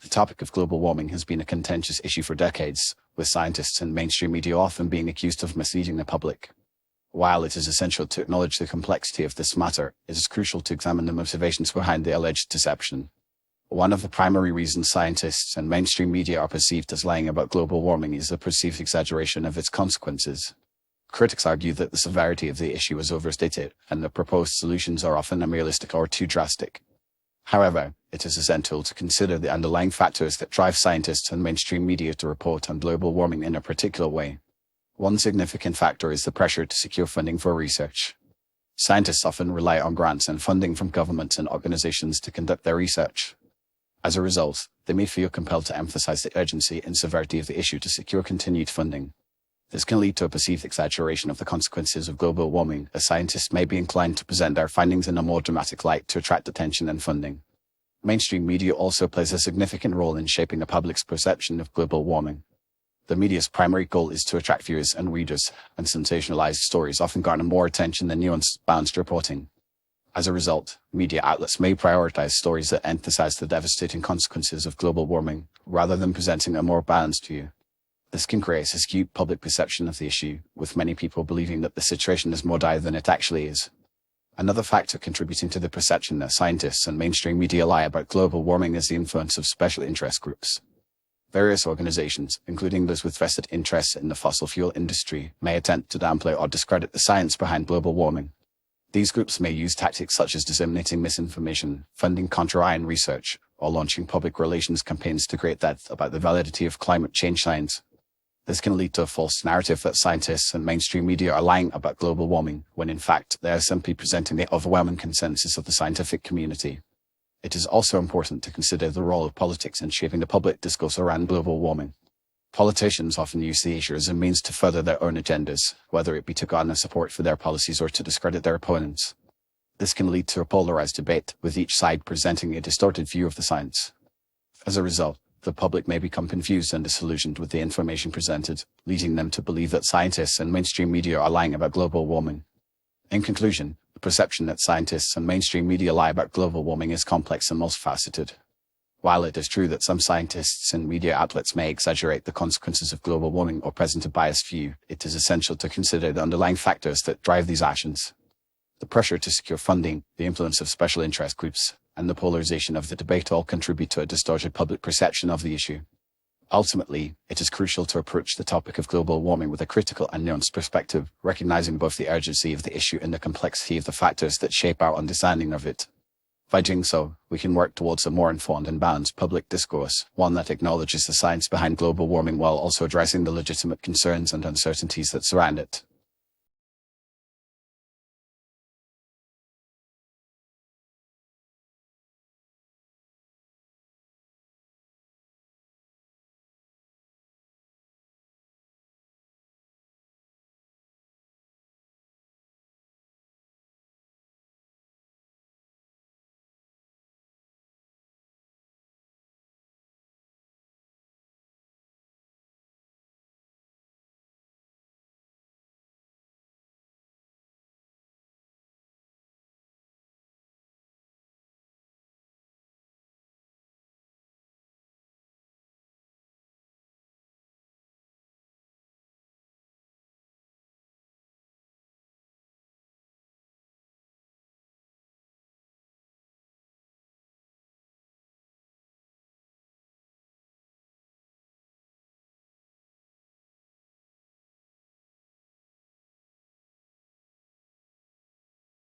The topic of global warming has been a contentious issue for decades, with scientists and mainstream media often being accused of misleading the public. While it is essential to acknowledge the complexity of this matter, it is crucial to examine the motivations behind the alleged deception. One of the primary reasons scientists and mainstream media are perceived as lying about global warming is the perceived exaggeration of its consequences. Critics argue that the severity of the issue is overstated, and the proposed solutions are often unrealistic or too drastic. However, it is essential to consider the underlying factors that drive scientists and mainstream media to report on global warming in a particular way. One significant factor is the pressure to secure funding for research. Scientists often rely on grants and funding from governments and organizations to conduct their research. As a result, they may feel compelled to emphasize the urgency and severity of the issue to secure continued funding. This can lead to a perceived exaggeration of the consequences of global warming, as scientists may be inclined to present their findings in a more dramatic light to attract attention and funding. Mainstream media also plays a significant role in shaping the public's perception of global warming. The media's primary goal is to attract viewers and readers, and sensationalized stories often garner more attention than nuanced, balanced reporting. As a result, media outlets may prioritize stories that emphasize the devastating consequences of global warming, rather than presenting a more balanced view. This can create a skewed public perception of the issue, with many people believing that the situation is more dire than it actually is. Another factor contributing to the perception that scientists and mainstream media lie about global warming is the influence of special interest groups. Various organizations, including those with vested interests in the fossil fuel industry, may attempt to downplay or discredit the science behind global warming. These groups may use tactics such as disseminating misinformation, funding contrarian research, or launching public relations campaigns to create doubt about the validity of climate change science. This can lead to a false narrative that scientists and mainstream media are lying about global warming, when in fact they are simply presenting the overwhelming consensus of the scientific community. It is also important to consider the role of politics in shaping the public discourse around global warming. Politicians often use the issue as a means to further their own agendas, whether it be to garner support for their policies or to discredit their opponents. This can lead to a polarized debate, with each side presenting a distorted view of the science. As a result, the public may become confused and disillusioned with the information presented, leading them to believe that scientists and mainstream media are lying about global warming. In conclusion, the perception that scientists and mainstream media lie about global warming is complex and multifaceted. While it is true that some scientists and media outlets may exaggerate the consequences of global warming or present a biased view, it is essential to consider the underlying factors that drive these actions. The pressure to secure funding, the influence of special interest groups, and the polarization of the debate all contribute to a distorted public perception of the issue. Ultimately, it is crucial to approach the topic of global warming with a critical and nuanced perspective, recognizing both the urgency of the issue and the complexity of the factors that shape our understanding of it. By doing so, we can work towards a more informed and balanced public discourse, one that acknowledges the science behind global warming while also addressing the legitimate concerns and uncertainties that surround it.